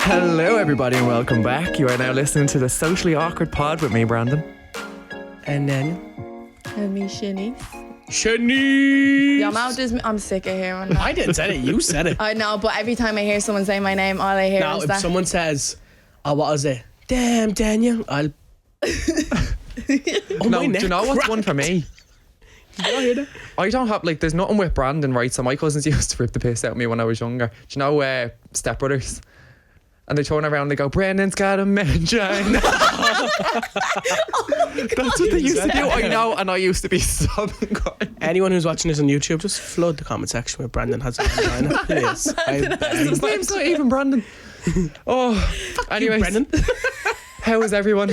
Hello, everybody, and welcome back. You are now listening to the Socially Awkward Pod with me, Brandon. And then And me, Shanice. Shanice. Your mouth is. I'm sick of hearing that. I didn't say it. You said it. I know, but every time I hear someone say my name, all I hear Now, is if that. someone says, "Oh, what is it?" Damn, Daniel, I'll. No, do you know what's one for me? Did you hear that? I don't have, like, there's nothing with Brandon, right? So my cousins used to rip the piss out of me when I was younger. Do you know Step Brothers? And they turn around and they go, Brandon's got a mangina. That's what they used to do. I know, and I used to be sobbing. Anyone who's watching this on YouTube, just flood the comment section where Brandon has a vagina, please. His name's not even Brandon. Oh, anyways, Brendan. how is everyone?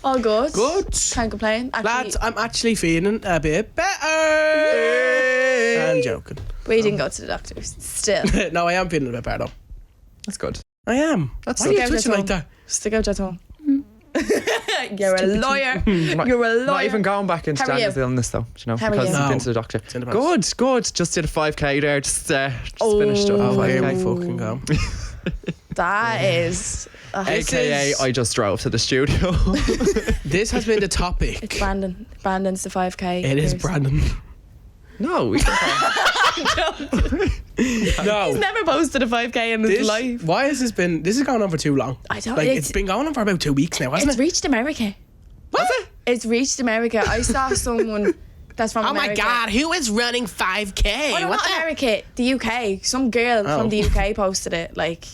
All good. Good. Can't complain. Actually, Lads, I'm actually feeling a bit better. I'm joking. we didn't go to the doctors. Still. No, I am feeling a bit better though. That's good. I am. That's Why are you okay. twitching like that? Stick out your tongue. You're a lawyer. You're a lawyer. Not even going back into How are Daniel's you? illness though, do you know, How are because you? he's No. been to the doctor. It's in the past. Good. Just did a 5k there. Just finished up. Oh, here 5K. we fucking go. That is. This AKA, is- I just drove to the studio. This has been the topic. It's Brandon. Brandon's the 5K. It is Here's- Brandon. No, we No. He's never posted a 5K in his life. Why has this been? This has gone on for too long. I don't. Like it's been going on for about 2 weeks now, hasn't It's it? reached America. Was it? It's reached America. I saw someone that's from Oh America. my God! Who is running 5K? Oh, no, What not the? America. The UK. Some girl from the UK posted it. Like,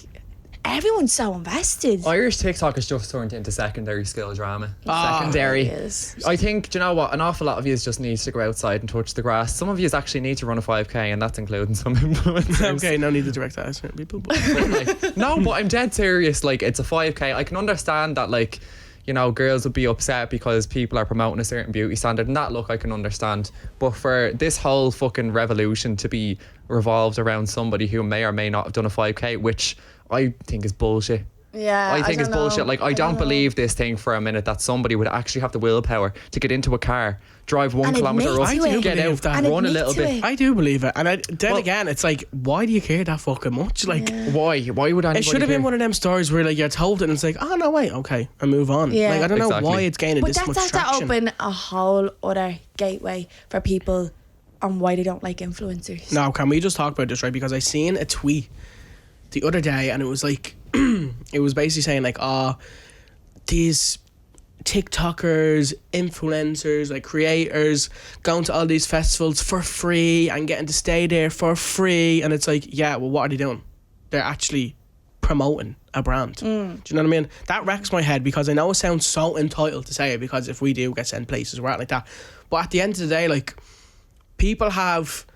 everyone's so invested. Irish TikTok has just turned into secondary school drama. Ah. Secondary. It is. I think, do you know what? An awful lot of you just need to go outside and touch the grass. Some of you actually need to run a 5k, and that's including some influencers. Okay, no need to direct that at people. But Like, no, but I'm dead serious. Like, it's a 5k. I can understand that, like, you know, girls would be upset because people are promoting a certain beauty standard, and that look I can understand. But for this whole fucking revolution to be revolved around somebody who may or may not have done a 5k, which I think is bullshit. Yeah. I think it's don't know. bullshit. Like, I don't believe this thing for a minute that somebody would actually have the willpower to get into a car, drive 1 And kilometre admit up, to it. get I do out, believe that. And run a admit little to bit. it. I do believe it, and then Well- again, it's like, why do you care that fucking much? Like, Why? Why would anybody it should have been care? one of them stories where like you're told it, and it's like, oh no, wait, okay, and move on. Yeah. Like I don't know Exactly. why it's gaining But this that's much has to traction. open a whole other gateway for people on why they don't like influencers. Now, can we just talk about this, right? Because I seen a tweet the other day, and it was like, it was basically saying like, these TikTokers, influencers, like creators, going to all these festivals for free and getting to stay there for free, and it's like, yeah, well, what are they doing? They're actually promoting a brand. Do you know what I mean? That wrecks my head because I know it sounds so entitled to say it, because if we do get sent places, we're out like that. But at the end of the day, like, people have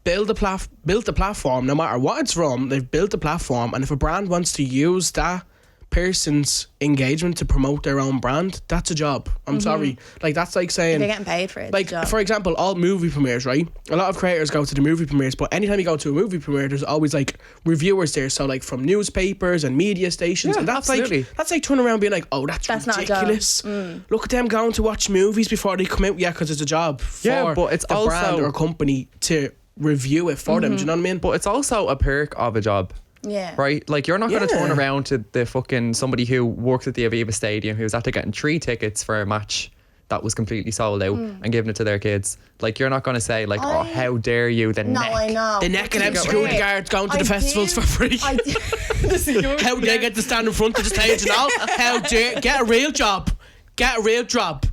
built a platform, no matter what it's from. They've built a platform, and if a brand wants to use that person's engagement to promote their own brand, that's a job. I'm sorry. Like, that's like saying, They're getting paid for it. like, for example, all movie premieres, right? A lot of creators go to the movie premieres, but anytime you go to a movie premiere, there's always like reviewers there. So like from newspapers and media stations, Yeah, and that's absolutely. like turning around being like, oh, that's not a job. ridiculous. Look at them going to watch movies before they come out. Yeah, because it's a job for Yeah, but it's the also- brand or company to review it for them. Do you know what I mean? But it's also a perk of a job. yeah. Right? Like, you're not going to Yeah. turn around to the fucking somebody who works at the Aviva Stadium who's after getting 3 tickets for a match that was completely sold out and giving it to their kids. Like, you're not going to say, like, oh, how dare you, the No, neck. I know. The neck and them To be security fair, guards going to the I festivals do- for free. I do- the security How they guard. get to stand in front of the stage and all? How dare get a real job? Get a real job.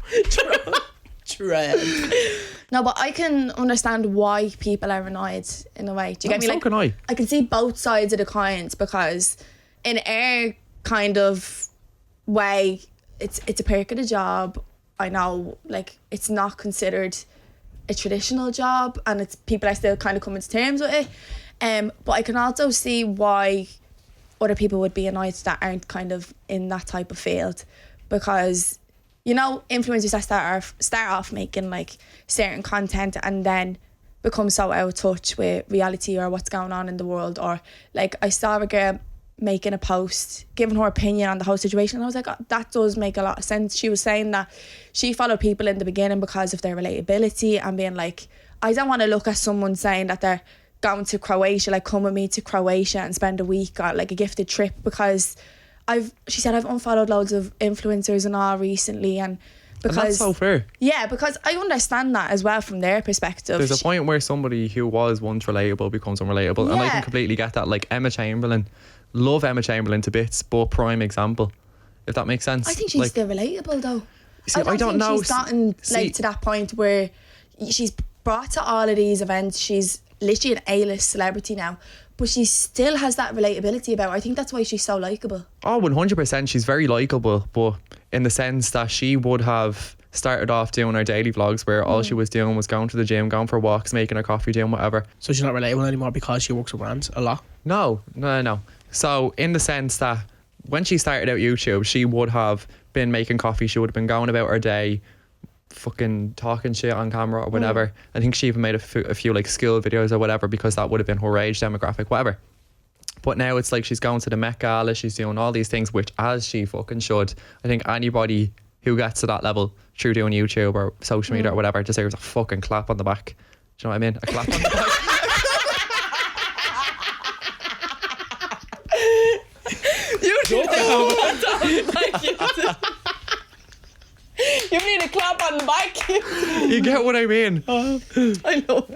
No, but I can understand why people are annoyed in a way. Do you get me? So Like, can I. I can see both sides of the coins, because in our kind of way, it's a perk of the job. I know, like, it's not considered a traditional job, and it's people are still kind of coming to terms with it. But I can also see why other people would be annoyed that aren't kind of in that type of field, because, you know, influencers that start off making like certain content and then become so out of touch with reality or what's going on in the world. Or like, I saw a girl making a post giving her opinion on the whole situation, and I was like, oh, that does make a lot of sense. She was saying that she followed people in the beginning because of their relatability, and being like, I don't want to look at someone saying that they're going to Croatia, like come with me to Croatia and spend a week on like a gifted trip, because she said I've unfollowed loads of influencers and all recently, and because And that's so fair. yeah, because I understand that as well from their perspective. There's a point where somebody who was once relatable becomes unrelatable, and I Yeah. can completely get that. Like Emma Chamberlain, love Emma Chamberlain to bits, but prime example, if that makes sense. I think she's like, still relatable though. See, I don't think know. She's gotten See- like to that point where she's brought to all of these events. She's literally an A-list celebrity now, but she still has that relatability about her. I think that's why she's so likable. Oh, 100%. She's very likeable, but in the sense that she would have started off doing her daily vlogs where all she was doing was going to the gym, going for walks, making her coffee, doing whatever. So she's not relatable anymore because she works with brands a lot. No. So in the sense that when she started out YouTube, she would have been making coffee, she would have been going about her day, fucking talking shit on camera or whatever. I think she even made a few like school videos or whatever, because that would have been her age demographic, whatever. But now it's like she's going to the Met Gala, she's doing all these things, which as she fucking should. I think anybody who gets to that level through doing YouTube or social media or whatever deserves a fucking clap on the back. Do you know what I mean? A clap on the back. You need a clap on the back. You get what I mean? I know.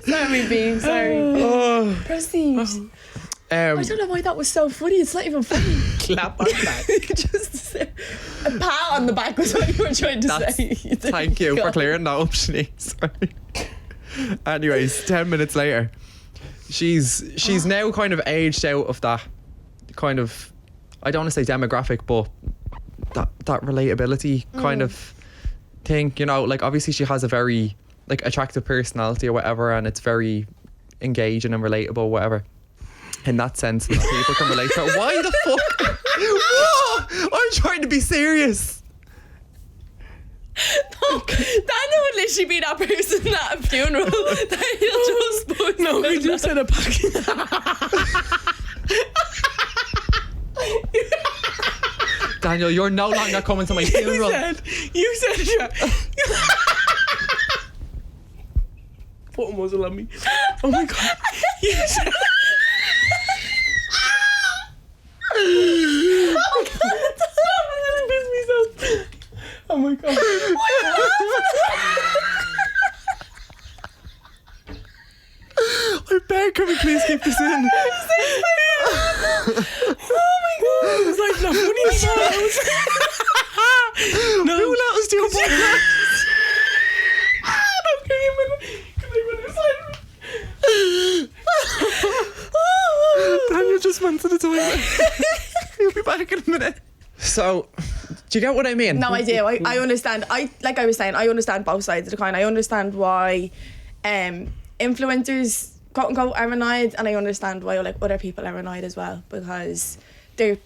Sorry, Bean. Sorry. Proceed. I don't know why that was so funny. It's not even funny. Clap on the back. Just a pat on the back was what you were trying to say. Thank you for clearing that up, Shanice. Sorry. Anyways, 10 minutes later, she's now kind of aged out of that kind of, I don't want to say demographic, but that relatability kind of thing, you know, like obviously she has a very like attractive personality or whatever, and it's very engaging and relatable, whatever. In that sense, that people can relate to her. Why the fuck? What? I'm trying to be serious. No, Daniel would literally be that person at a funeral that he'll just put. No, we just said a packet. Daniel, you're no longer coming to my funeral. You said put a muzzle on me. Oh my god. You said oh my god. I beg, can we please keep this in? Oh my god. It's like not funny anymore. No. Who let us do a podcast? Daniel just went to the toilet. He'll be back in a minute. So, do you get what I mean? No, I do. I understand. Like I was saying, I understand both sides of the coin. I understand why influencers quote unquote are annoyed, and I understand why like other people are annoyed as well, because they're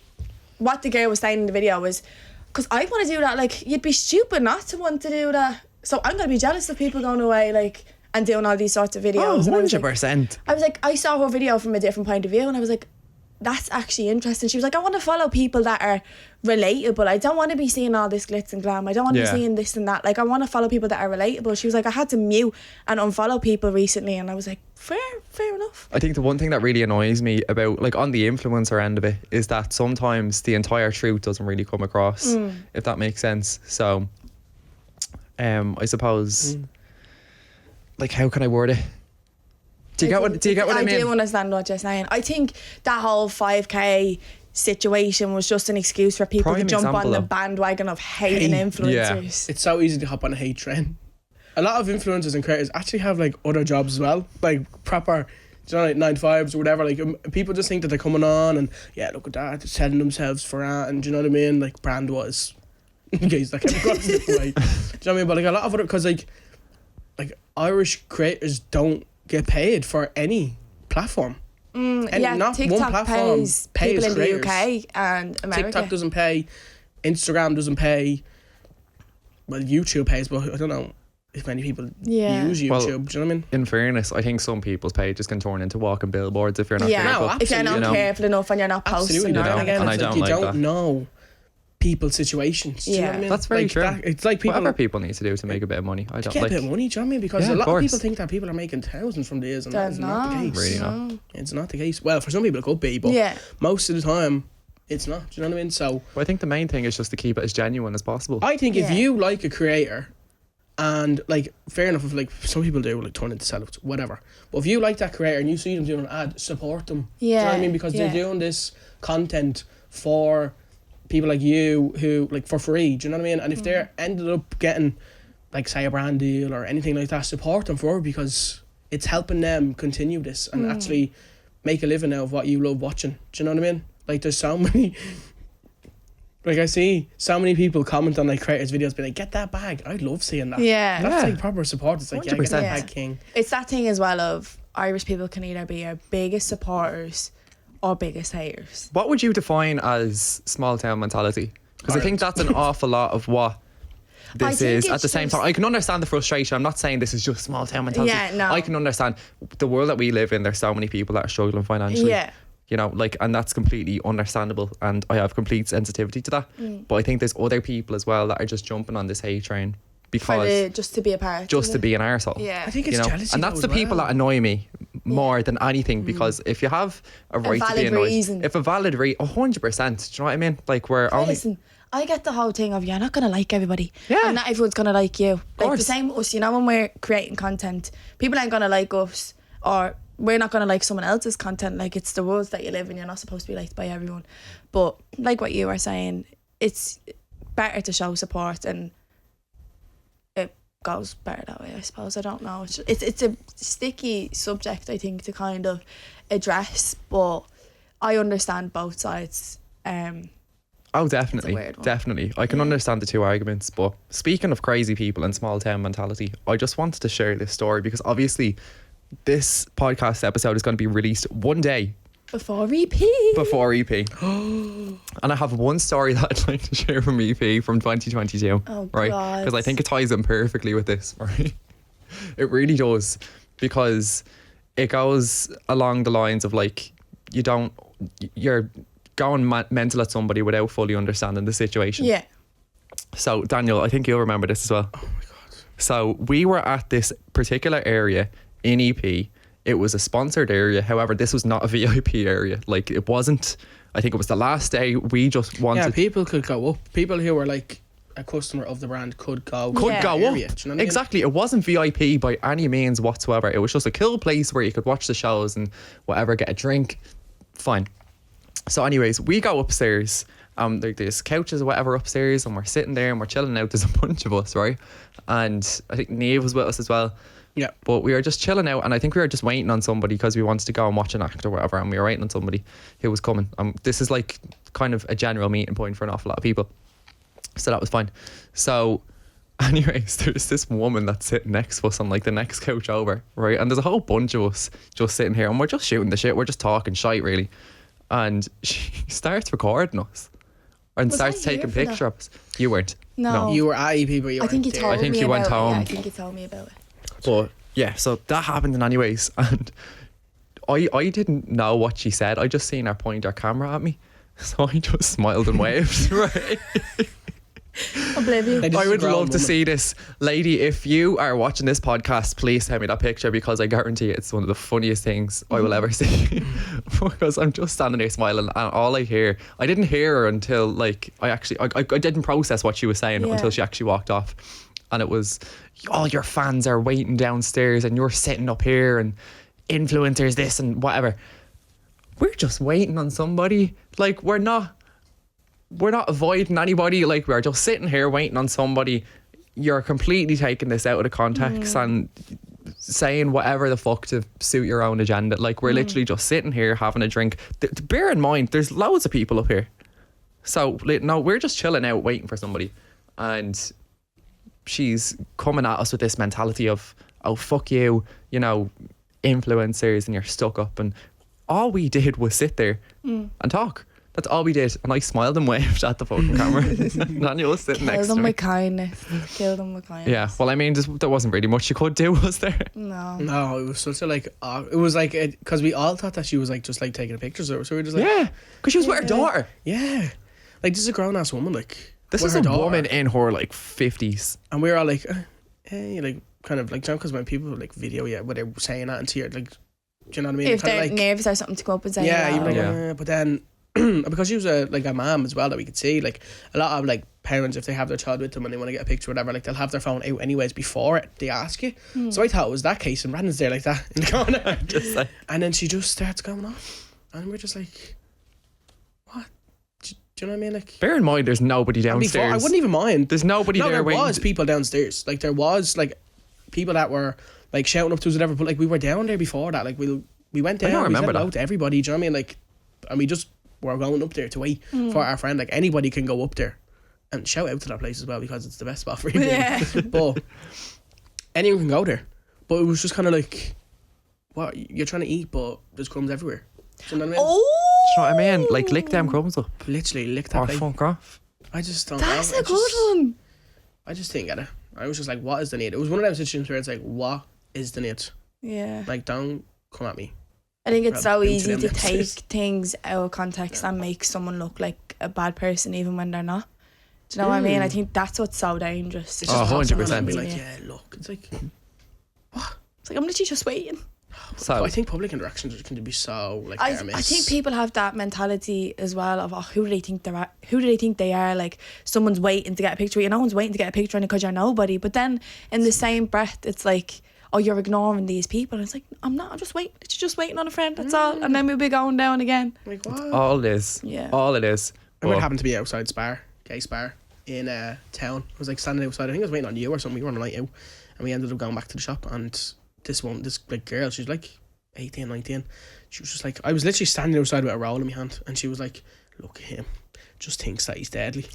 what the girl was saying in the video was, because I want to do that. Like, you'd be stupid not to want to do that. So I'm gonna be jealous of people going away like and doing all these sorts of videos. Oh, And I was like- 100%. I was like, I saw her video from a different point of view, and I was like, that's actually interesting. She was like, I want to follow people that are relatable. I don't want to be seeing all this glitz and glam. I don't want to Yeah. be seeing this and that. Like, I want to follow people that are relatable. She was like, I had to mute and unfollow people recently, and I was like, fair enough. I think the one thing that really annoys me about, like, on the influencer end of it, is that sometimes the entire truth doesn't really come across, if that makes sense. So, I suppose, like, how can I word it? Do you get what I mean? I do understand what you're saying. I think that whole 5K situation was just an excuse for people Prime to jump example, on the though. bandwagon of hating influencers. It's so easy to hop on a hate train. A lot of influencers and creators actually have like other jobs as well, like proper, you know, like 9 to 5s or whatever. Like people just think that they're coming on and yeah, look at that, they're selling themselves for that, and do you know what I mean? Like brand was, in case that came across this way. Do you know what I mean? But like a lot of other, because like Irish creators don't get paid for any platform. And Yeah, not TikTok one platform pays pays people in creators. the UK and America. TikTok doesn't pay, Instagram doesn't pay. Well, YouTube pays, but I don't know if many people Yeah. use YouTube. Well, do you know what I mean? In fairness, I think some people's pages can turn into walking billboards if you're not Yeah, careful. No, if you're not absolutely, you know. careful enough and you're not posting. Absolutely, You but know, then again, and it's I like don't you like don't that. know people's situations. Do you know Yeah. what I mean? That's very Like true. it's like people Whatever people need to do to make a bit of money. I to don't get like. a bit of money. Do you know what I mean? Because Yeah, a lot of of course. people think that people are making thousands from this, and They're that is not the not. case. Really not. No. It's not the case. Well, for some people it could be, but Yeah. most of the time it's not. Do you know what I mean? So Well, I think the main thing is just to keep it as genuine as possible. I think if Yeah. you like a creator, and like fair enough, if like some people do like turn into sellouts, whatever. But if you like that creator and you see them doing an ad, support them. Do you know what I Yeah, mean? Because they're yeah. doing this content for people like you who like for free. Do you know what I mean? And if they're ended up getting like say a brand deal or anything like that, support them for it, because it's helping them continue this and actually make a living out of what you love watching. Do you know what I mean? Like there's so many. Like I see so many people comment on like creators' videos, being like, "Get that bag." I'd love seeing that. Yeah. That's Yeah. like proper support. It's like, yeah, get 100%. that bag, king. It's that thing as well of Irish people can either be our biggest supporters or biggest haters. What would you define as small town mentality? Because I think that's an awful lot of what this think is. At it's the same just- time, I can understand the frustration. I'm not saying this is just small town mentality. Yeah, no. I can understand the world that we live in. There's so many people that are struggling financially. Yeah. You know, like, and that's completely understandable, and I have complete sensitivity to that. But I think there's other people as well that are just jumping on this hate train For because just to be a part. just of to it. be an arsehole. Yeah. I think it's You know, jealousy. and that's though, the as people well. that annoy me more than anything, because if you have a right to be valid annoyed, reason. if a valid 100%, do you know what I mean? Like, we're only Listen, I get the whole thing of you're not gonna like everybody. Yeah. And not everyone's gonna like you. Like the course. same with us, you know, when we're creating content, people ain't gonna like us, or we're not gonna like someone else's content. Like, it's the world that you live in, you're not supposed to be liked by everyone. But like what you were saying, it's better to show support, and it goes better that way, I suppose. I don't know. It's a sticky subject, I think, to kind of address, but I understand both sides. Oh, definitely. weird one. Definitely. I can understand the two arguments. But speaking of crazy people and small town mentality, I just wanted to share this story because obviously this podcast episode is going to be released one day Before EP. before EP. And I have one story that I'd like to share from EP from 2022. Oh, right? God. Because I think it ties in perfectly with this, right? It really does. Because it goes along the lines of like, you're going mental at somebody without fully understanding the situation. Yeah. So, Daniel, I think you'll remember this as well. Oh my God. So, we were at this particular area in EP. It was a sponsored area. However, this was not a VIP area. Like, it wasn't. I think it was the last day. We just wanted. Yeah, people could go up. People who were like a customer of the brand could go. could Yeah. go area, up. do you know what I mean? Exactly. It wasn't VIP by any means whatsoever. It was just a cool place where you could watch the shows and whatever, get a drink. Fine. So anyways, we go upstairs. There's couches or whatever upstairs, and we're sitting there and we're chilling out. There's a bunch of us, right? And I think Neve was with us as well. Yeah. But we were just chilling out, and I think we were just waiting on somebody because we wanted to go and watch an act or whatever, and we were waiting on somebody who was coming. This is like kind of a general meeting point for an awful lot of people. So that was fine. So anyways, there's this woman that's sitting next to us on like the next couch over, right? And there's a whole bunch of us just sitting here, and we're just shooting the shit. We're just talking shite, really. And she starts recording us and Was starts I here taking for that? pictures of us. You weren't. No. You were at EP, but you I think you weren't told there. I think me you about went it. home. Yeah, I think you told me about it. But yeah, so that happened anyways, and I didn't know what she said. I just seen her point her camera at me, so I just smiled and waved. Right. Oblivion. Like, this I is a would grown love to woman. see this lady. If you are watching this podcast, please send me that picture, because I guarantee it's one of the funniest things I will ever see. Because I'm just standing there smiling, and all I didn't hear her until like I didn't process what she was saying Yeah. until she actually walked off, and it was, all your fans are waiting downstairs and you're sitting up here, and influencers this and whatever. We're just waiting on somebody. Like, we're not avoiding anybody. Like, we're just sitting here waiting on somebody. You're completely taking this out of the context and saying whatever the fuck to suit your own agenda. Like, we're literally just sitting here having a drink. Bear in mind, there's loads of people up here. So, no, we're just chilling out waiting for somebody. And she's coming at us with this mentality of, oh, fuck you, you know, influencers, and you're stuck up. And all we did was sit there and talk. That's all we did. And I smiled and waved at the fucking camera. Daniel was sitting Kill next to them me. with kindness. Kill them with kindness. Yeah, well, I mean, there wasn't really much you could do, was there? No. No, it was such a like. It was like because we all thought that she was like just like taking pictures of her, so we were just like, Yeah, because she was with her daughter. yeah. Like, this is a grown ass woman, like. This with is her a daughter. woman in her like 50s. And we were all like, hey, like, kind of like, because when people like video, what they're saying that into your, like, do you know what I mean? If Kinda they're like, nervous or something to go up and say, yeah, hello. you're like, but then, because she was a mom as well that we could see, like, a lot of like parents, if they have their child with them and they want to get a picture or whatever, like, they'll have their phone out anyways before they ask you. So I thought it was that case, and Brandon's there like that in the corner. Just like, And then she just starts going off, and we're just like, what? Do you know what I mean? Like, bear in mind, there's nobody downstairs. I wouldn't even mind. There's nobody No, there there waiting. was people downstairs. Like, there was like people that were like shouting up to us, whatever. But like, we were down there before that. Like, we went down. don't We remember said hello that. to everybody. Do you know what I mean? Like, and we just were going up there to wait for our friend. Like, anybody can go up there and shout out to that place as well, because it's the best spot for you. Yeah. But anyone can go there. But it was just kind of like, what, you're trying to eat, but there's crumbs everywhere. Do you know what I mean? Oh, Do you know what I mean? Like, lick them crumbs up. Literally lick that Or plate. fuck off. I just don't that's know. a good one. I just didn't get it. I was just like, what is the need? It was one of those situations where it's like, what is the need? Yeah. Like, don't come at me. I think it's so Boot to easy them to take downstairs. things out of context and make someone look like a bad person even when they're not. Do you know what I mean? I think that's what's so dangerous. It's Oh, just pop someone 100%. and be like, yeah, look. It's like, It's like, I'm literally just waiting. So, I think public interactions can be so like I hit or miss. think people have that mentality as well of, oh, who do they think they're at? Who do they think they are? Like, someone's waiting to get a picture. No one's waiting to get a picture because you're nobody. But then in the same breath, it's like, oh, you're ignoring these people. And it's like, I'm not. I'm just waiting. It's just waiting on a friend. That's all. And then we'll be going down again. Like, what? all it is. Yeah. All it is. I would But- happen to be outside Spar, gay Spar, in town. I was like standing outside. I think I was waiting on you or something. We were on a night out, and we ended up going back to the shop. And this like girl, she's like 18, 19. She was just like, I was literally standing outside with a roll in my hand, and she was like, look at him, just thinks that he's deadly.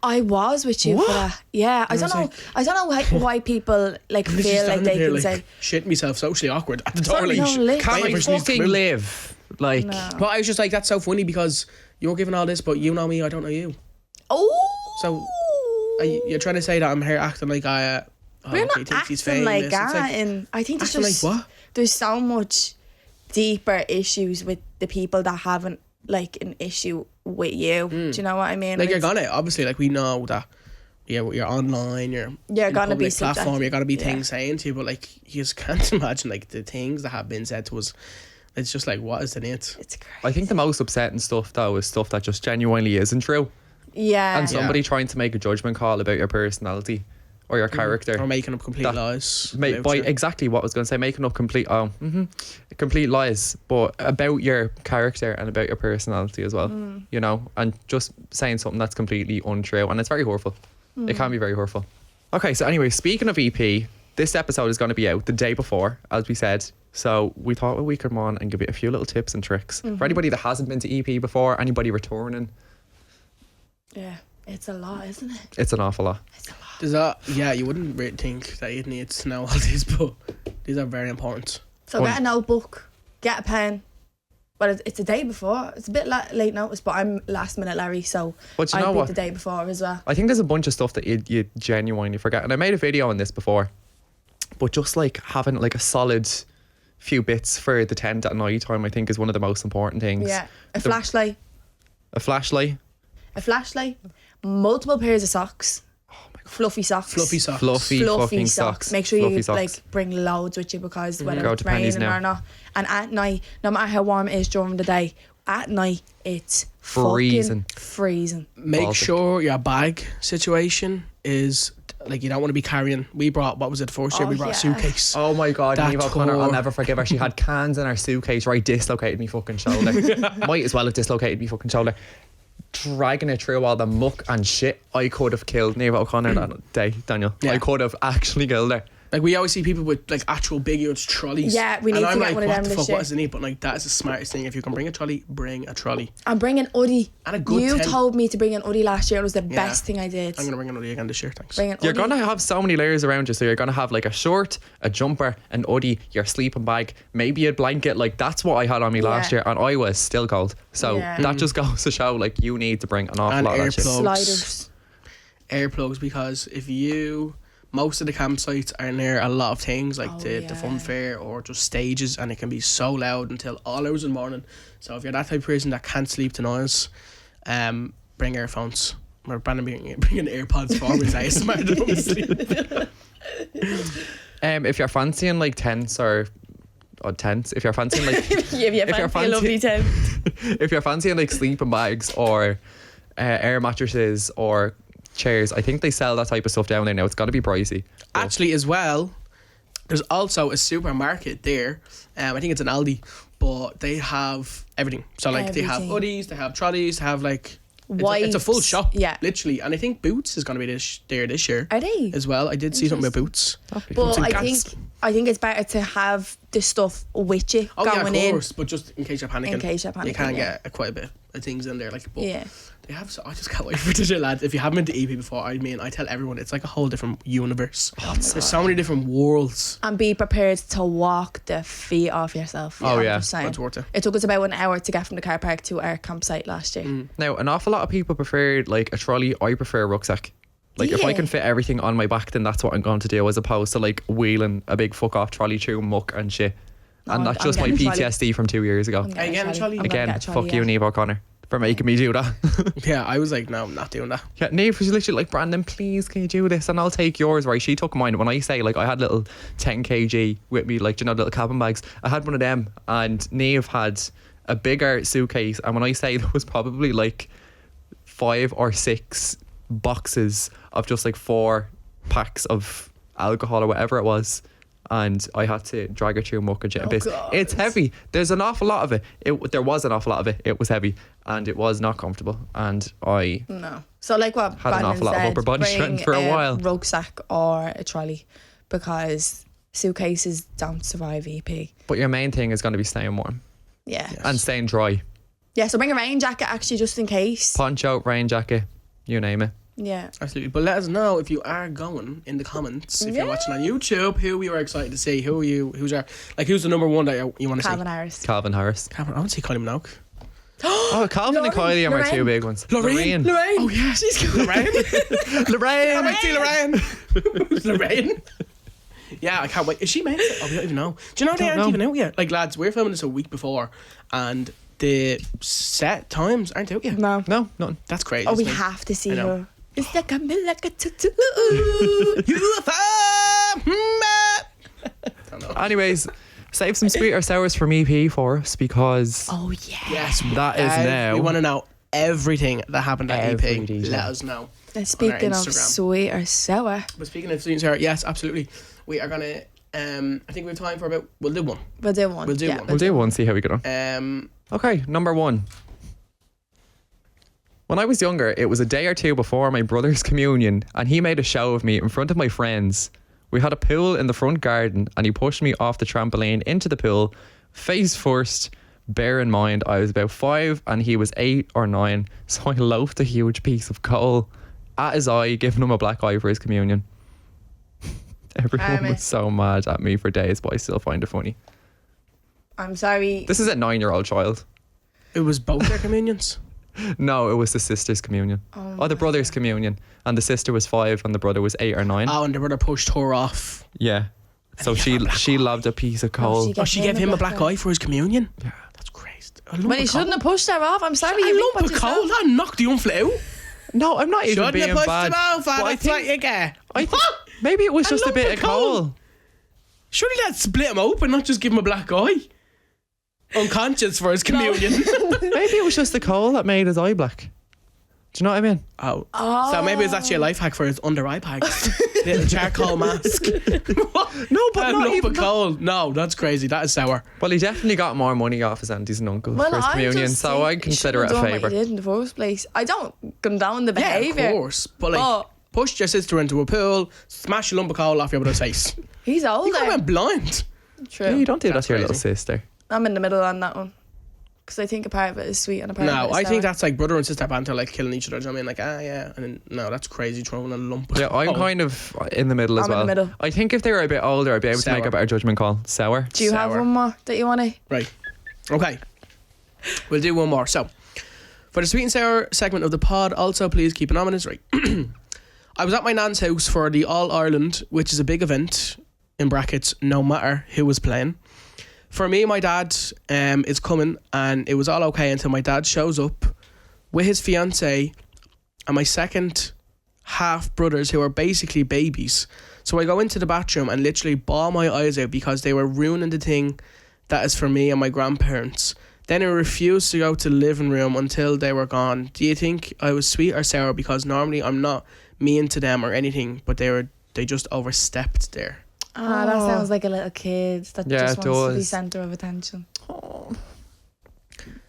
I was with you for What? that. Yeah. I And I don't know. was I don't know why people like Literally feel like standing they here, can like, say. shitting myself, socially awkward at the door. Like, No, literally. Can waiting I for someone to come fucking in. live? Like, No. But I was just like, that's so funny because you're giving all this, but you know me, I don't know you. Oh. So you're trying to say that I'm here acting like We're okay, not thinks he's acting famous. like It's that, and I think there's acting just like what? there's so much deeper issues with the people that haven't like an issue with you. Do you know what I mean? Like, you're It's- gonna, obviously, like, we know that you're online, you're in gonna be public platform, subject- you're gonna be yeah. things saying to you, but like, you just can't imagine like the things that have been said to us. It's just like, what is the need? It's crazy. I think the most upsetting stuff though is stuff that just genuinely isn't true, Yeah. and somebody trying to make a judgment call about your personality or your character. Or making up complete That- lies. By about you. exactly what I was going to say, making up complete lies, but about your character and about your personality as well, you know, and just saying something that's completely untrue, and it's very hurtful. It can be very hurtful. Okay, so anyway, speaking of EP, this episode is going to be out the day before, as we said. So we thought we could come on and give you a few little tips and tricks for anybody that hasn't been to EP before, anybody returning. Yeah. It's a lot, isn't it? It's an awful lot. It's a lot. There's that, yeah, you wouldn't really think that you'd need to know all these, but these are very important. So get a notebook, get a pen. Well, it's the day before. It's a bit late notice, but I'm last minute Larry, so But you I'd know be what? the day before as well. I think there's a bunch of stuff that you genuinely forget. And I made a video on this before. But just like having like a solid few bits for the tent at night time, I think is one of the most important things. Yeah. A flashlight, A flashlight. multiple pairs of socks. Oh my God. Fluffy socks. Fluffy socks. Fluffy fucking socks. Make sure Fluffy you socks. like bring loads with you because whether Go it's to Penny's raining now. or not. And at night, no matter how warm it is during the day, at night it's Freezing. fucking freezing. Make Baltic. sure your bag situation is, like, you don't want to be carrying, we brought, what was it, the first year Oh, we brought yeah. a suitcase. Oh my God, That Niamh O'Connor, I'll tore. never forgive her. She had cans in her suitcase, right? Dislocated me fucking shoulder. Might as well have dislocated me fucking shoulder. Dragging it through all the muck and shit. I could have killed Niamh O'Connor that day, Daniel. Yeah. I could have actually killed her. Like, we always see people with like actual big huge trolleys. Yeah, we need and to I'm get like, one of what them the this fuck, year. what is the need? But like, that is the smartest thing. If you can bring a trolley, bring a trolley. I'm bringing Uddy. And a good You tent. told me to bring an Uddy last year. It was the best thing I did. I'm gonna bring another again this year, thanks. Bring an You're Uddy. going to have so many layers around you. So you're going to have like a shirt, a jumper, an hoodie, your sleeping bag, maybe a blanket. Like that's what I had on me last Yeah. year and I was still cold. So Yeah. that just goes to show like you need to bring an awful And lot of that shit. earplugs. Sliders. Earplugs, because if you, most of the campsites are near a lot of things like Oh, the yeah. fun fair or just stages, and it can be so loud until all hours in the morning. So if you're that type of person that can't sleep to noise, bring earphones. Or Brandon bringing AirPods for me. ASMR to go to sleep. If you're fancying like tents or tents, if you're fancying like if you're fancy a lovely tent. if you're fancying like sleeping bags or air mattresses or chairs, I think they sell that type of stuff down there now. It's got to be pricey. Actually, as well, there's also a supermarket there. I think it's an Aldi, but they have everything. So like they have hoodies, they have trolleys, they have like it's a full shop, literally. And I think Boots is going to be there this year. Are they? As well? I did see something about Boots. But I think it's better to have the stuff with you going in. Of course, but just in case you're panicking. You can get quite a bit of things in there. Like, but they have. So I just can't wait for it, lads. If you haven't been to EP before, I mean, I tell everyone it's like a whole different universe. There's so many different worlds. And be prepared to walk the feet off yourself. That's worth it. It took us about an hour to get from the car park to our campsite last year. Now, an awful lot of people prefer like a trolley. I prefer a rucksack. Like if I can fit everything on my back, then that's what I'm going to do, as opposed to like wheeling a big fuck off trolley through muck and shit. And that's just my PTSD from 2 years ago. Again, fuck you, Neve O'Connor, for making me do that. Yeah, I was like, no, I'm not doing that. Yeah, Neve was literally like, Brandon, please, can you do this? And I'll take yours. Right, she took mine. When I say like I had little 10 kg with me, like, you know, little cabin bags, I had one of them, and Neve had a bigger suitcase. And when I say there was probably like 5 or 6 boxes of just like 4 packs of alcohol or whatever it was, and I had to drag her through muck and shit and piss. It's heavy. There's an awful lot of it. There was an awful lot of it. It was heavy and it was not comfortable, and I so like what had an awful lot of upper body strength for a while. Rucksack or a trolley, because suitcases don't survive EP. But your main thing is going to be staying warm. And staying dry. So bring a rain jacket actually, just in case. Poncho, rain jacket, you name it. Yeah, absolutely. But let us know if you are going in the comments, if you're watching on YouTube, who you are excited to see. Who's the number one that you want to see? Calvin Harris. I want to see Kylie Minogue. Calvin and Kylie are my 2 big ones. Lorraine. Oh yeah, she's good. Lorraine. I might see Lorraine. Yeah, I can't wait. Is she made it? We don't even know. Do you know they aren't even out yet? Like, lads, we're filming this a week before, and the set times aren't out yet. No, nothing. That's crazy. We have to see her. It's like a tattoo. Anyways, save some sweet or sours from EP for us, because yes, that is now. We want to know everything that happened at EP. Let us know. And speaking of sweet or sour. But speaking of sweet and sour, yes, absolutely. We are gonna. I think we have time for about. We'll do one. We'll do one. See how we get on. Okay, number 1. When I was younger, it was a day or 2 before my brother's communion, and he made a show of me in front of my friends. We had a pool in the front garden, and he pushed me off the trampoline into the pool, face first. Bear in mind, I was about 5 and he was 8 or 9, so I loafed a huge piece of coal at his eye, giving him a black eye for his communion. Everyone was so mad at me for days, but I still find it funny. I'm sorry. This is a 9-year-old child. It was both their communions? No, it was the sister's communion. The brother's communion. And the sister was 5 and the brother was 8 or 9. Oh, and the brother pushed her off. Yeah. So she loved a piece of coal. She gave him a black eye for his communion? Yeah. That's crazy. Well, he shouldn't have pushed her off. I'm sorry. A lump of coal? That knocked the unfit out. No, I'm not even being bad. I think maybe it was just a bit of coal. Surely that'd split him open, not just give him a black eye. Unconscious for his communion. Maybe it was just the coal that made his eye black. Do you know what I mean? Oh. So maybe it's actually a life hack for his under eye bags. Little charcoal mask. No, but not even coal. No, that's crazy. That is sour. Well, he definitely got more money off his aunties and uncles for his communion, so I consider it a favour. What he did in the first place. I don't condone the behaviour. Yeah, of course. But pushed your sister into a pool, smash a lump of coal off your brother's face. He's older. You went blind. True. Yeah, you don't do that to your little sister. I'm in the middle on that one, because I think a part of it is sweet and a part of it is sour. I think that's like brother and sister banter, like killing each other. Do you know what I mean? Like, and then, no, that's crazy, throwing a lump. Yeah, I'm kind of in the middle as well. I'm in the middle. I think if they were a bit older, I'd be able to make a better judgment call. Sour. Do you have one more that you want to? Right. Okay. We'll do one more. So, for the sweet and sour segment of the pod, also please keep an eye on this. Right. I was at my nan's house for the All Ireland, which is a big event, in brackets, no matter who was playing. For me, my dad is coming, and it was all okay until my dad shows up with his fiancée and my second half brothers, who are basically babies. So I go into the bathroom and literally bawl my eyes out because they were ruining the thing that is for me and my grandparents. Then I refused to go to the living room until they were gone. Do you think I was sweet or sour? Because normally I'm not mean to them or anything, but they just overstepped there. Ah, that sounds like a little kid that Yeah, just it wants to be does. centre of attention.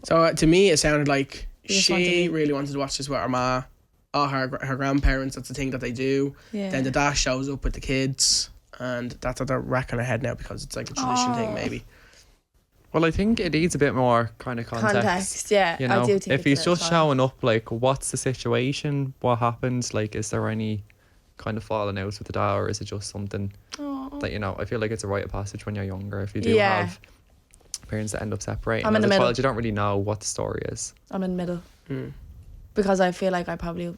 So to me, it sounded like You just wanted she to- really wanted to watch this with her ma, or her grandparents. That's the thing that they do. Yeah. Then the dad shows up with the kids, and that's what they're racking her head now because it's like a tradition thing, maybe. Well, I think it needs a bit more kind of context. Yeah, You know, I do think if it's a he's little just child. showing up, like, what's the situation? What happened? Like, is there any kind of falling out with the dad, or is it just something that, you know, I feel like it's a rite of passage when you're younger. If you do Yeah. have parents that end up separating, I'm in as the a middle. child, you don't really know what the story is. I'm in the middle. Because I feel like I probably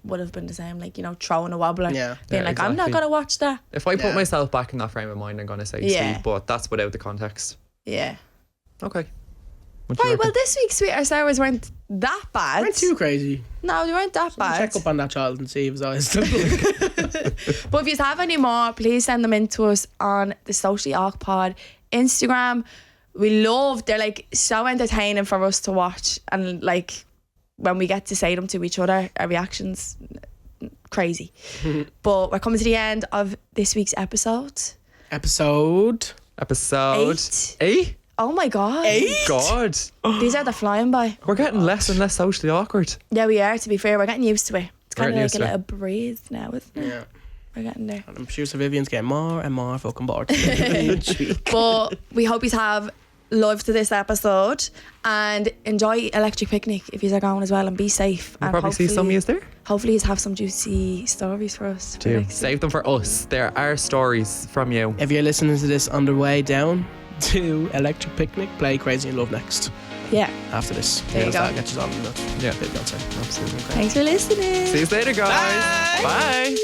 would have been the same, like, you know, throwing a wobbler. Yeah. Being Yeah, like, I'm not exactly. going to watch that. If I put Yeah. myself back in that frame of mind, I'm going to say Yeah. sweet, but that's without the context. Yeah. Okay. What do you Right, well, reckon? this week's sweet or sours weren't that bad. Weren't too crazy. No, they weren't that bad. Check up on that child and see if his eyes still blink. But if you have any more, please send them in to us on the Socially Awk Pod Instagram. They're like so entertaining for us to watch, and like when we get to say them to each other, our reactions crazy. But we're coming to the end of this week's episode. Episode. Episode 8? Oh my god. God. These are the flying by. We're getting less and less socially awkward. Yeah, we are, to be fair. We're getting used to it. It's We're kind of getting like used a to it. little breeze now, isn't it? Yeah. We're getting there. And I'm sure Sir Vivian's getting more and more fucking bored each week. But we hope you have loved this episode and enjoy Electric Picnic if you are going as well, and be safe. We'll And probably see some of you there. hopefully you have some juicy stories for us. for next Save them for us. There are stories from you. If you're listening to this on the way down to Electric Picnic, play Crazy in Love next. week. Yeah. After this. There you go. That gets us on the nut. Yeah. Bit Beyonce. Absolutely. Thanks for listening. See you later, guys. Bye.